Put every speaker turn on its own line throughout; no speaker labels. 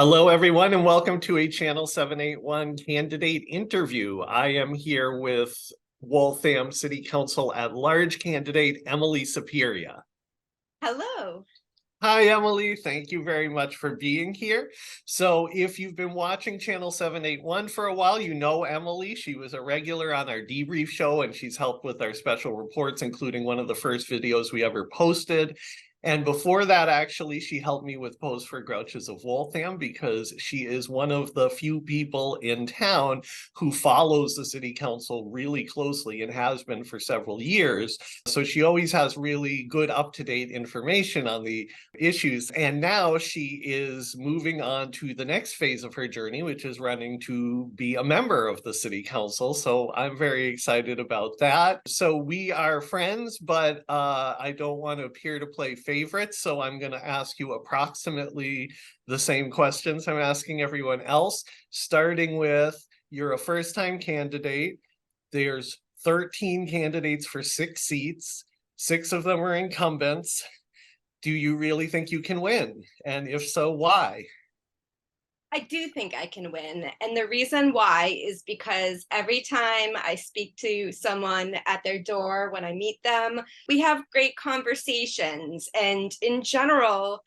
Hello, everyone, and welcome to a Channel 781 candidate interview. I am here with Waltham City Council at-large candidate Emily Saperia.
Hello.
Hi, Emily. Thank you very much for being here. So if you've been watching Channel 781 for a while, you know Emily. She was a regular on our debrief show, and she's helped with our special reports, including one of the first videos we ever posted. And before that, actually, she helped me with Pose for Grouches of Waltham because she is one of the few people in town who follows the city council really closely and has been for several years. So she always has really good up-to-date information on the issues. And now she is moving on to the next phase of her journey, which is running to be a member of the city council. So I'm very excited about that. So we are friends, but I don't want to appear to play favorites. So I'm going to ask you approximately the same questions I'm asking everyone else, starting with you're a first-time candidate. There's 13 candidates for 6 seats. 6 of them are incumbents. Do you really think you can win? And if so, why?
I do think I can win. And the reason why is because every time I speak to someone at their door, when I meet them, we have great conversations. And in general,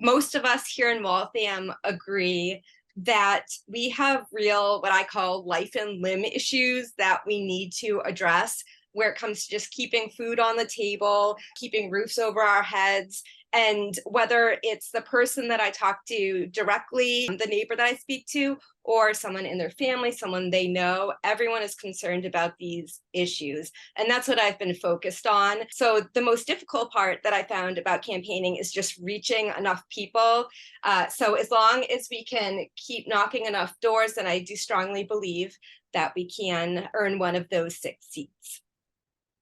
most of us here in Waltham agree that we have real, what I call life and limb issues that we need to address, where it comes to just keeping food on the table, keeping roofs over our heads. And whether it's the person that I talk to directly, the neighbor that I speak to, or someone in their family, someone they know, everyone is concerned about these issues. And that's what I've been focused on. So the most difficult part that I found about campaigning is just reaching enough people. So as long as we can keep knocking enough doors, then I do strongly believe that we can earn one of those 6 seats.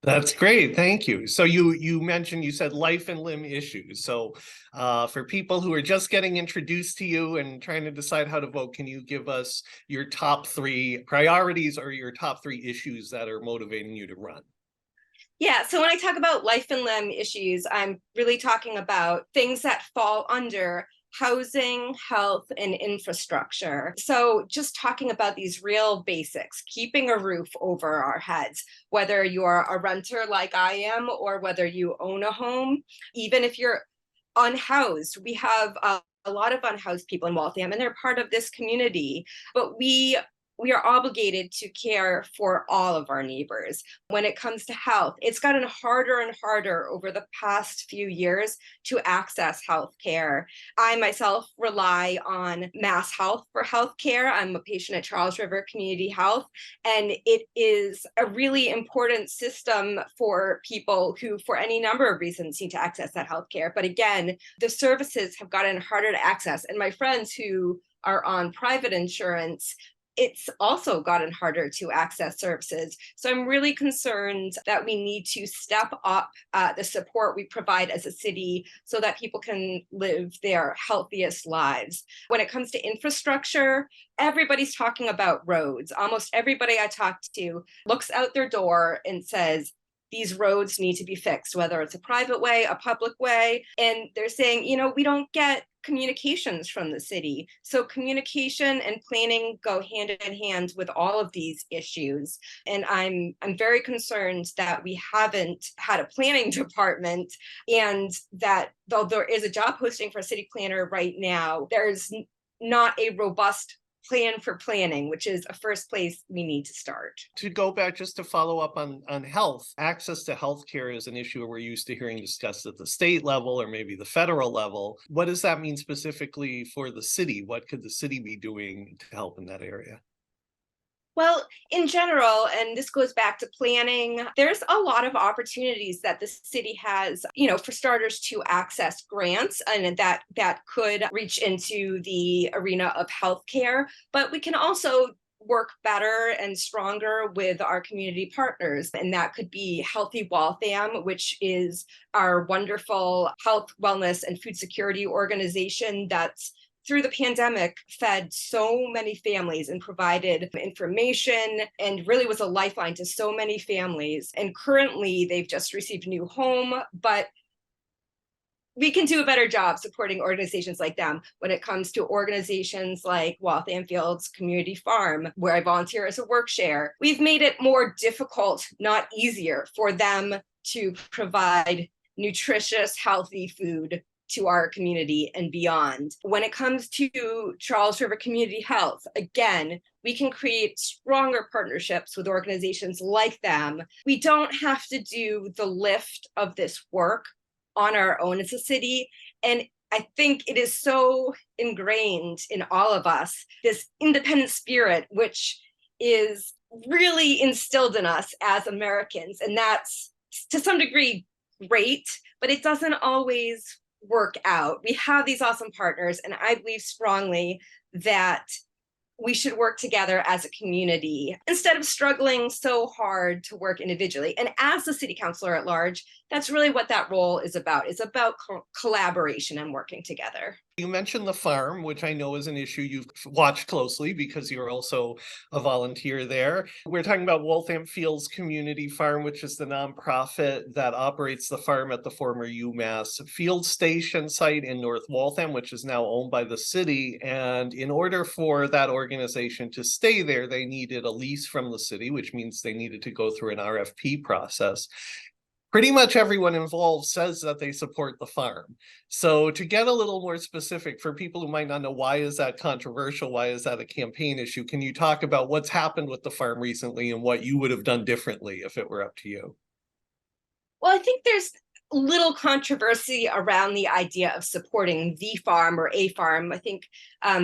That's great. Thank you. So you mentioned, you said life and limb issues. So for people who are just getting introduced to you and trying to decide how to vote, can you give us your top 3 priorities or your top 3 issues that are motivating you to run?
Yeah, so when I talk about life and limb issues, I'm really talking about things that fall under housing, health, and infrastructure. So just talking about these real basics, keeping a roof over our heads, whether you're a renter like I am or whether you own a home, even if you're unhoused, we have a lot of unhoused people in Waltham, and they're part of this community. But we are obligated to care for all of our neighbors. When it comes to health, it's gotten harder and harder over the past few years to access health care. I myself rely on Mass Health for health care. I'm a patient at Charles River Community Health, and it is a really important system for people who, for any number of reasons, need to access that health care. But again, the services have gotten harder to access. And my friends who are on private insurance, it's also gotten harder to access services. So I'm really concerned that we need to step up the support we provide as a city so that people can live their healthiest lives. When it comes to infrastructure, everybody's talking about roads. Almost everybody I talk to looks out their door and says, these roads need to be fixed, whether it's a private way, a public way. And they're saying, we don't get communications from the city. So communication and planning go hand in hand with all of these issues. And I'm very concerned that we haven't had a planning department, and that though there is a job posting for a city planner right now, there's not a robust plan for planning, which is a first place we need to start.
To go back, just to follow up on health, access to healthcare is an issue we're used to hearing discussed at the state level or maybe the federal level. What does that mean specifically for the city? What could the city be doing to help in that area?
Well, in general, and this goes back to planning, there's a lot of opportunities that the city has, for starters, to access grants, and that could reach into the arena of healthcare. But we can also work better and stronger with our community partners. And that could be Healthy Waltham, which is our wonderful health, wellness, and food security organization that's through the pandemic fed so many families and provided information and really was a lifeline to so many families. And currently they've just received a new home, but we can do a better job supporting organizations like them when it comes to organizations like Waltham Fields Community Farm, where I volunteer as a work share. We've made it more difficult, not easier, for them to provide nutritious, healthy food to our community and beyond. When it comes to Charles River Community Health, again, we can create stronger partnerships with organizations like them. We don't have to do the lift of this work on our own as a city. And I think it is so ingrained in all of us, this independent spirit, which is really instilled in us as Americans. And that's to some degree great, but it doesn't always work out. We have these awesome partners, and I believe strongly that we should work together as a community instead of struggling so hard to work individually. And as the city councilor at large, that's really what that role is about. It's about collaboration and working together.
You mentioned the farm, which I know is an issue you've watched closely because you're also a volunteer there. We're talking about Waltham Fields Community Farm, which is the nonprofit that operates the farm at the former UMass Field Station site in North Waltham, which is now owned by the city. And in order for that organization to stay there, they needed a lease from the city, which means they needed to go through an RFP process. Pretty much everyone involved says that they support the farm. So to get a little more specific for people who might not know, why is that controversial? Why is that a campaign issue? Can you talk about what's happened with the farm recently and what you would have done differently if it were up to you?
Well, I think there's little controversy around the idea of supporting the farm or a farm. I think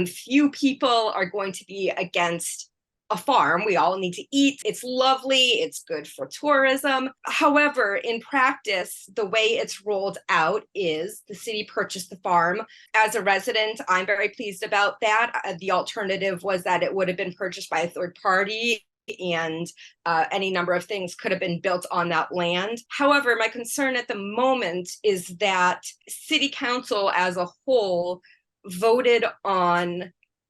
few people are going to be against a farm. We all need to eat. It's lovely. It's good for tourism. However, in practice, the way it's rolled out is the city purchased the farm. As a resident, I'm very pleased about that. The alternative was that it would have been purchased by a third party, and any number of things could have been built on that land. However, my concern at the moment is that city council as a whole voted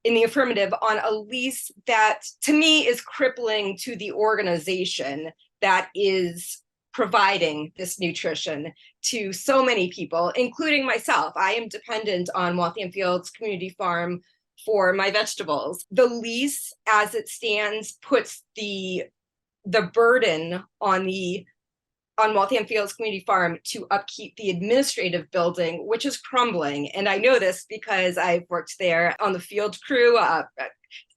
in the affirmative on a lease that to me is crippling to the organization that is providing this nutrition to so many people, including myself. I am dependent on Waltham Fields Community Farm for my vegetables. The lease as it stands puts the burden on Waltham Fields Community Farm to upkeep the administrative building, which is crumbling. And I know this because I've worked there on the field crew.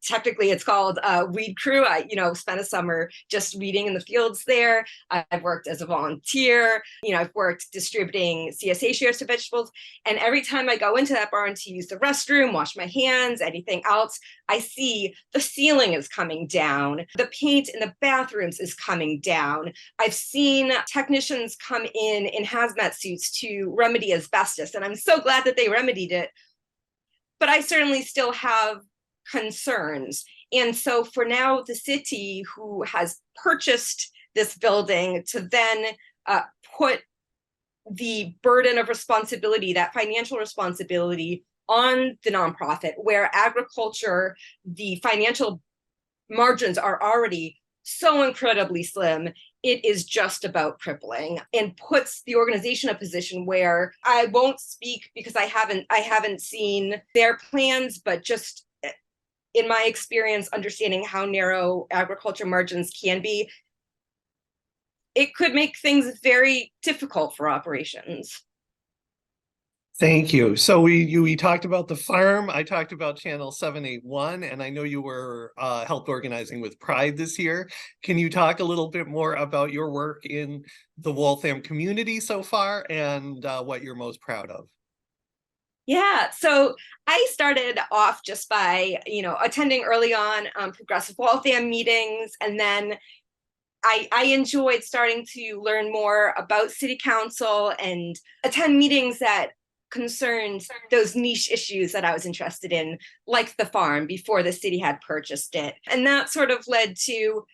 Technically, it's called weed crew. I, spent a summer just weeding in the fields there. I've worked as a volunteer. I've worked distributing CSA shares to vegetables. And every time I go into that barn to use the restroom, wash my hands, anything else, I see the ceiling is coming down. The paint in the bathrooms is coming down. I've seen technicians come in hazmat suits to remedy asbestos, and I'm so glad that they remedied it. But I certainly still have concerns. And so for now, the city, who has purchased this building, to then put the burden of responsibility, that financial responsibility, on the nonprofit, where agriculture, the financial margins are already so incredibly slim, it is just about crippling, and puts the organization in a position where I won't speak because I haven't seen their plans, but just in my experience, understanding how narrow agriculture margins can be, it could make things very difficult for operations.
Thank you. So we talked about the farm. I talked about Channel 781, and I know you were helped organizing with Pride this year. Can you talk a little bit more about your work in the Waltham community so far and what you're most proud of?
Yeah, so I started off just by, attending early on Progressive Waltham meetings, and then I enjoyed starting to learn more about city council and attend meetings that concerned those niche issues that I was interested in, like the farm, before the city had purchased it. And that sort of led to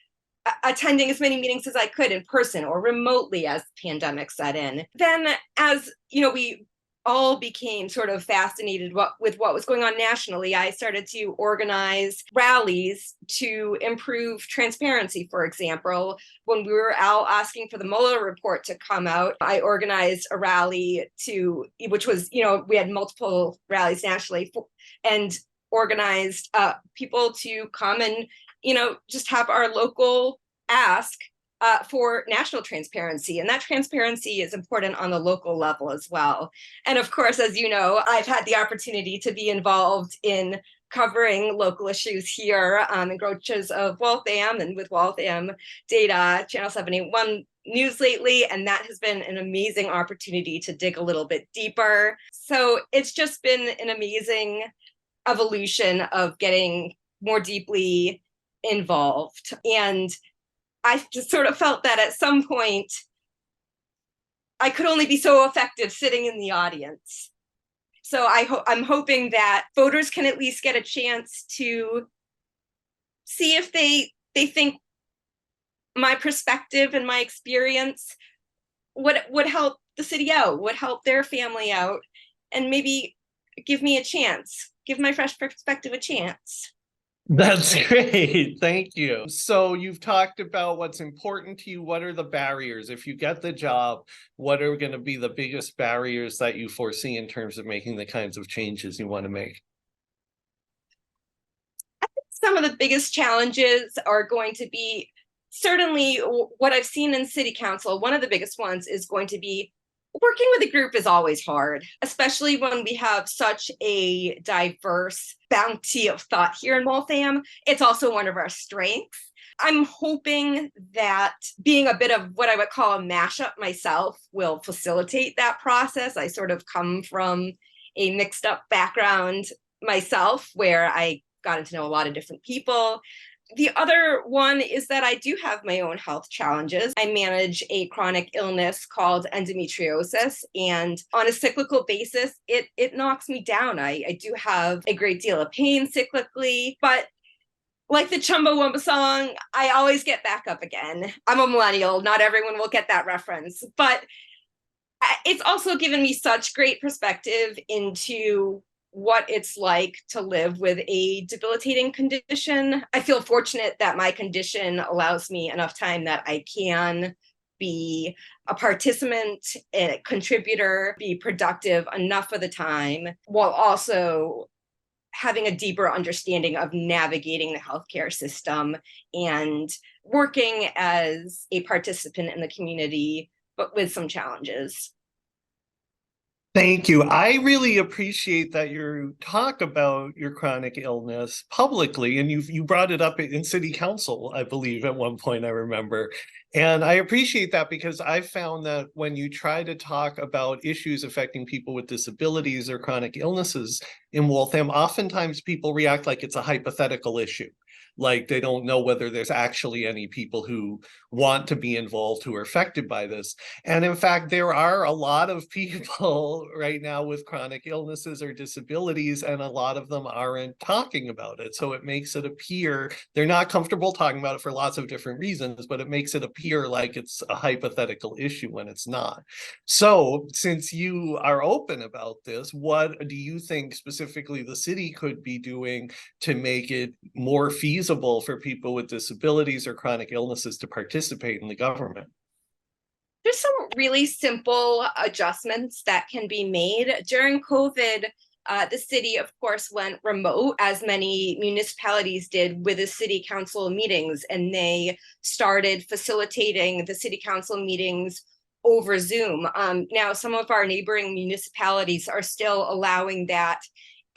attending as many meetings as I could in person or remotely as the pandemic set in. Then, as we all became sort of fascinated with what was going on nationally. I started to organize rallies to improve transparency, for example. When we were out asking for the Mueller report to come out, I organized a rally which was, we had multiple rallies nationally, and organized people to come and, just have our local ask for national transparency. And that transparency is important on the local level as well. And of course, as you know, I've had the opportunity to be involved in covering local issues here in Grouches of Waltham and with Waltham Data, Channel 781 News lately. And that has been an amazing opportunity to dig a little bit deeper. So it's just been an amazing evolution of getting more deeply involved. And I just sort of felt that at some point, I could only be so effective sitting in the audience. So I'm hoping that voters can at least get a chance to see if they think my perspective and my experience would help the city out, would help their family out, and maybe give me a chance, give my fresh perspective a chance.
That's great. Thank you. So you've talked about what's important to you. What are the barriers? If you get the job, what are going to be the biggest barriers that you foresee in terms of making the kinds of changes you want to make?
I think some of the biggest challenges are going to be certainly what I've seen in city council. One of the biggest ones is going to be working with a group is always hard, especially when we have such a diverse bounty of thought here in Waltham. It's also one of our strengths. I'm hoping that being a bit of what I would call a mashup myself will facilitate that process. I sort of come from a mixed up background myself where I got to know a lot of different people. The other one is that I do have my own health challenges. I manage a chronic illness called endometriosis, and on a cyclical basis, it knocks me down. I do have a great deal of pain cyclically, but like the Chumbawamba song, I always get back up again. I'm a millennial. Not everyone will get that reference, but it's also given me such great perspective into what it's like to live with a debilitating condition. I feel fortunate that my condition allows me enough time that I can be a participant, a contributor, be productive enough of the time, while also having a deeper understanding of navigating the healthcare system and working as a participant in the community, but with some challenges.
Thank you. I really appreciate that you talk about your chronic illness publicly, and you brought it up in city council, I believe, at one point, I remember. And I appreciate that because I found that when you try to talk about issues affecting people with disabilities or chronic illnesses in Waltham, oftentimes people react like it's a hypothetical issue. Like they don't know whether there's actually any people who want to be involved who are affected by this. And in fact, there are a lot of people right now with chronic illnesses or disabilities, and a lot of them aren't talking about it. So it makes it appear they're not comfortable talking about it for lots of different reasons, but it makes it appear like it's a hypothetical issue when it's not. So since you are open about this, what do you think specifically the city could be doing to make it more feasible for people with disabilities or chronic illnesses to participate in the government?
There's some really simple adjustments that can be made. During COVID, the city, of course, went remote, as many municipalities did with the city council meetings, and they started facilitating the city council meetings over Zoom. Now, some of our neighboring municipalities are still allowing that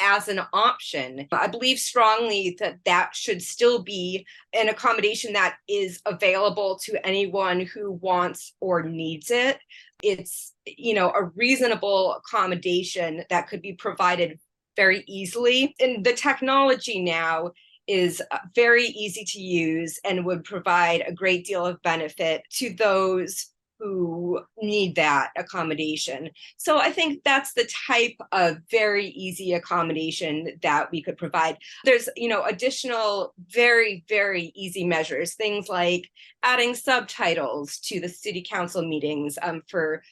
as an option. I believe strongly that that should still be an accommodation that is available to anyone who wants or needs it. It's, a reasonable accommodation that could be provided very easily. And the technology now is very easy to use and would provide a great deal of benefit to those who need that accommodation. So I think that's the type of very easy accommodation that we could provide. There's, additional very, very easy measures, things like adding subtitles to the city council meetings for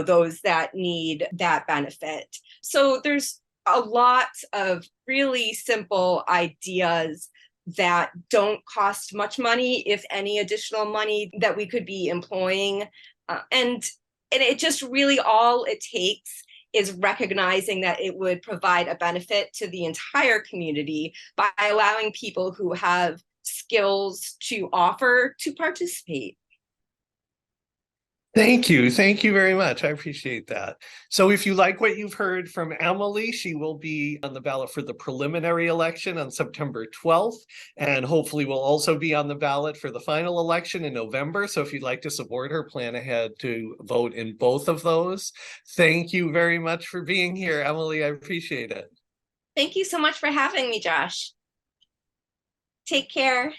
those that need that benefit. So there's a lot of really simple ideas that don't cost much money, if any additional money that we could be employing. And it just really, all it takes is recognizing that it would provide a benefit to the entire community by allowing people who have skills to offer to participate.
Thank you. Thank you very much. I appreciate that. So if you like what you've heard from Emily, she will be on the ballot for the preliminary election on September 12th, and hopefully will also be on the ballot for the final election in November. So if you'd like to support her, plan ahead to vote in both of those. Thank you very much for being here, Emily. I appreciate it.
Thank you so much for having me, Josh. Take care.